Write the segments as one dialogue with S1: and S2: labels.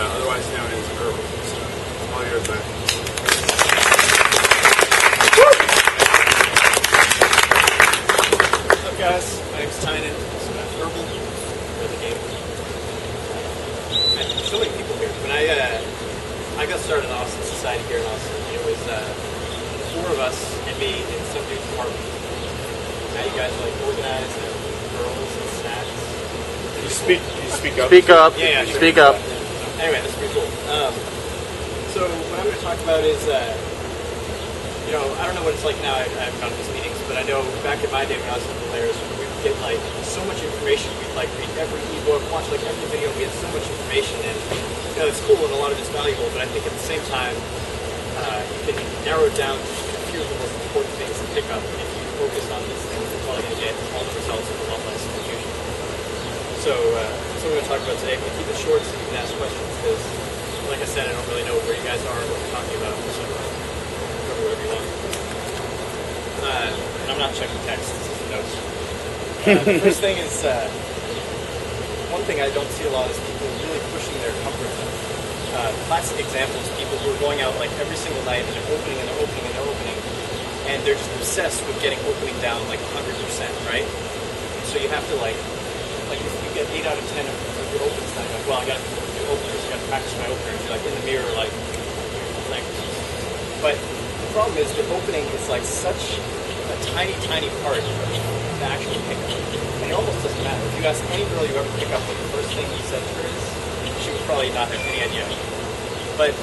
S1: otherwise known as Herbal. So, all yours, man.
S2: What's up, guys? My name's Tynan. I'm Herbal for the game. So many people here. When I got started in Austin Society here in Austin, it was 4 of us and me in some dude's apartment. Now you guys are like organized and girls and snacks.
S1: Can you speak up?
S3: Speak up.
S2: Yeah,
S3: Speak up.
S2: Anyway, this is pretty cool. So what I'm going to talk about is, I don't know what it's like now. I've gone to these meetings, but I know back in my day when I was in the players, we would get like so much information. We'd like read every ebook, watch like every video. We had so much information, and it's cool and a lot of it's valuable. But I think at the same time, you can narrow it down to a few of the most important things to pick up. If you focus on these things, you're probably going to get all the results with a lot less confusion. So that's what we're going to talk about today. I'm going to keep it short so you can ask questions because, like I said, I don't really know where you guys are and what you're talking about. So cover whatever you want. And I'm not checking text. This is the notes. The first thing is, one thing I don't see a lot is people really pushing their comfort zone. Classic example is people who are going out like every single night and they're opening and they're opening and they're opening, and they're just obsessed with getting opening down like 100%, right? So you have to like if you get 8 out of 10 of your opens time, like, well, I got to do openers, I got to practice my openers. You're like in the mirror, like but the problem is the opening is like such a tiny, tiny part of the actual pickup. And it almost doesn't matter. If you ask any girl you ever pick up what the first thing you said to her is, she would probably not have any idea. But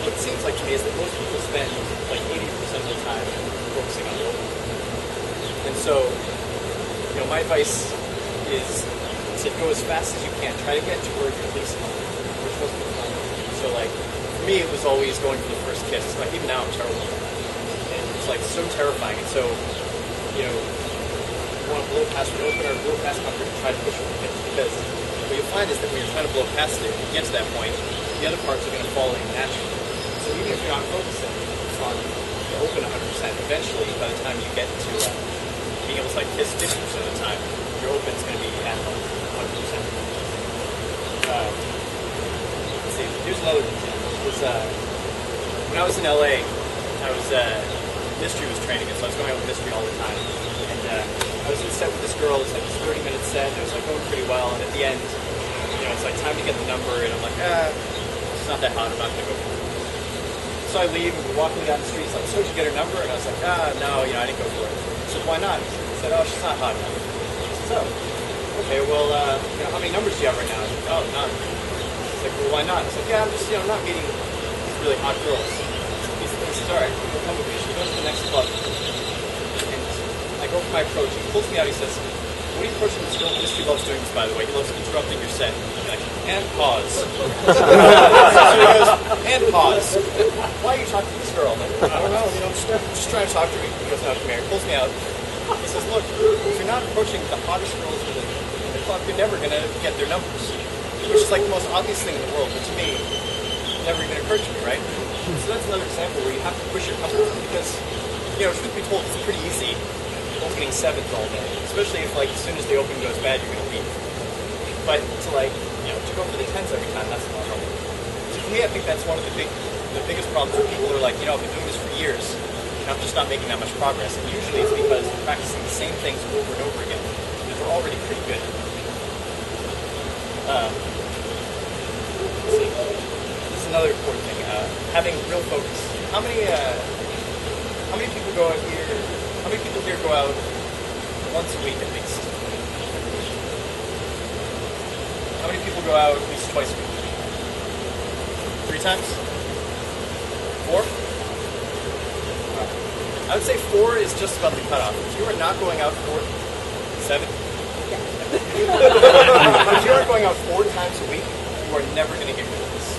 S2: what it seems like to me is that most people spend like 80% of their time focusing on the opening. And so, my advice is to go as fast as you can. Try to get to where you're least comfortable, which most people don't. So like, for me, it was always going for the first kiss. Like even now, I'm terrible at that. And it's like so terrifying. And so, you want to blow past your opener, blow past comfort, and try to push your kiss. Because what you'll find is that when you're trying to blow past it, you get to that point, the other parts are going to fall in naturally. So even if you're not focusing on the open 100%, eventually, by the time you get to being able to like kiss 50% of the time, your open's going to be at 100%. Let's see. Here's another example. When I was in LA, Mystery was training us, so I was going out with Mystery all the time. And I was in set with this girl. It was like this 30-minute set, and it was like going pretty well. And at the end, it's like time to get the number, and I'm like, it's not that hot. I'm not going to go for it. So I leave, and we're walking down the street. He's like, so did you get her number? And I was like, no, I didn't go for it. He said, why not? He said, oh, she's not hot enough. So, okay, well, how many numbers do you have right now? I said, oh, none. He's like, well, why not? I said, yeah, I'm just, not meeting these really hot girls. He says, all right, come with me. She goes to the next club. And I go for my approach. He pulls me out. He says, what are you approaching this girl? Mystery loves doing this, by the way. He loves interrupting your set. I'm like, and pause. So he goes, and pause. Why are you talking to this girl? I'm like, I don't know, just trying to talk to her. He goes, no, come here. He pulls me out. He says, look, if you're not approaching the hottest girls in the club, you're never going to get their numbers. Which is like the most obvious thing in the world, but to me, it never even occurred to me, right? So that's another example where you have to push your comfort zone because, truth be told, it's pretty easy opening 7th all day, especially if, like, as soon as the opening goes bad, you're going to leave. But to, like, to go for the 10s every time, that's a lot harder. So for me, I think that's one of the biggest problems where people are like, I've been doing this for years, and I'm just not making that much progress. And usually it's because they're practicing the same things over and over again, because they're already pretty good. Let's see. This is another important thing, having real focus. How many people go out here? How many people here go out once a week at least? How many people go out at least twice a week? 3 times? 4? I would say 4 is just about the cutoff. If you are not going out 7? If you are going out 4 times a week, you are never going to get good at this.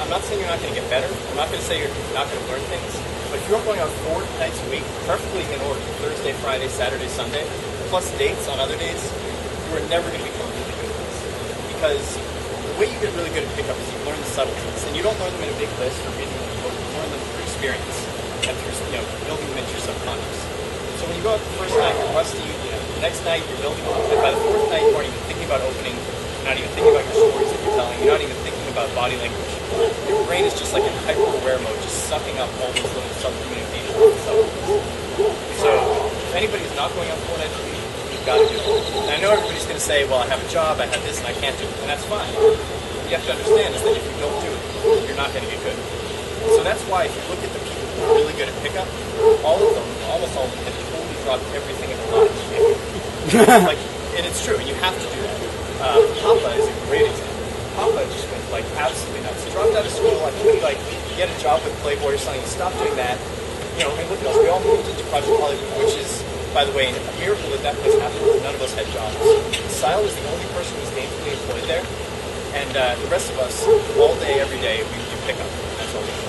S2: I'm not saying you're not going to get better. I'm not going to say you're not going to learn things. But if you're going out 4 nights a week, perfectly in order, Thursday, Friday, Saturday, Sunday, plus dates on other days, you are never going to become really good at this. Because the way you get really good at pickup is you learn the subtleties. And you don't learn them in a big list or reading them in a book. You learn them through experience and through building them into your subconscious. So when you go out the first night, you're rusty. The next night, you're building them. And by the 4th night, you aren't even thinking about opening. You're not even thinking about your stories that you're telling. You're not even thinking about body language. Your brain is just like in hyper-aware mode, just sucking up all those little sub-communications and stuff. So if anybody's not going out for an education, you've got to do it. And I know everybody's going to say, well, I have a job, I have this, and I can't do it. And that's fine. What you have to understand is that if you don't do it, you're not going to get good. So that's why if you look at the people who are really good at pickup, all of them, almost all of them, have totally dropped everything in their lives. Like, and it's true, and you have to do that. Papa is a great example. Papa just went like absolutely nuts. He dropped out of school. I think he had a job with Playboy or something. He stopped doing that. You know, I mean, look at us. We all moved into Project Hollywood, which is, by the way, a miracle that place happened because none of us had jobs. Sile was the only person who was gainfully employed there, and the rest of us, all day, every day, we do pickup. That's all we do.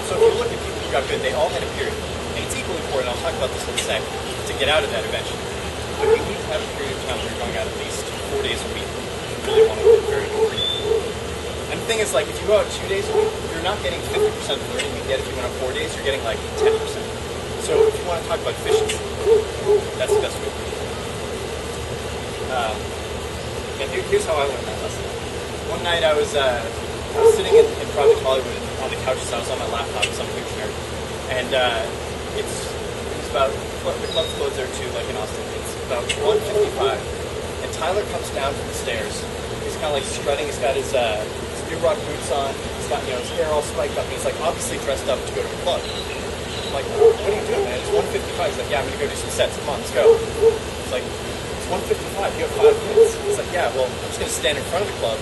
S2: So if you look at people who got good, they all had a period. And it's equally important, I'll talk about this in a sec, to get out of that eventually. But you need to have a period of time where you're going out at least 4 days a week. You really want to get very good for you. And the thing is, like, if you go out 2 days a week, you're not getting 50% of the learning you get if you went out 4 days, you're getting like 10%. So if you want to talk about efficiency, that's the best way to do it. And here's how I learned that lesson. One night I was sitting in Project Hollywood on the couch, so I was on my laptop, because I'm a huge nerd. And it was about, the club's closed there too, like in Austin. It's about 1:55, and Tyler comes down from the stairs. He's kind of like strutting. He's got his new rock boots on. He's got, you know, his hair all spiked up. And he's like obviously dressed up to go to a club. I'm like, what are you doing, man? It's 1:55. He's like, yeah, I'm gonna go do some sets. Come on, let's go. It's like, it's 1:55. You have 5 minutes. He's like, yeah, well, I'm just gonna stand in front of the club,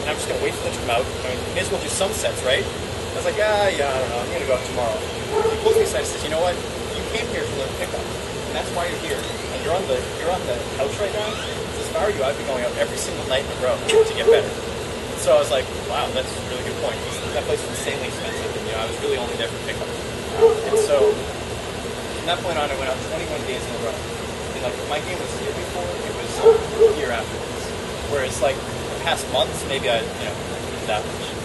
S2: and I'm just gonna wait for them to come out. I mean, may as well do some sets, right? I was like, yeah, I don't know. I'm gonna go out tomorrow. He pulls me aside and says, you know what? You came here to learn pickup, and that's why you're here. And you're on the couch right now. He says, if I were you, I'd be going out every single night in a row to get better. So I was like, wow, that's a really good point. That place was insanely expensive, and I was really only there for pickup. And so from that point on, I went out 21 days in a row. And like, if my game was the year before, it was a year afterwards. Whereas like the past months, maybe I, do that much.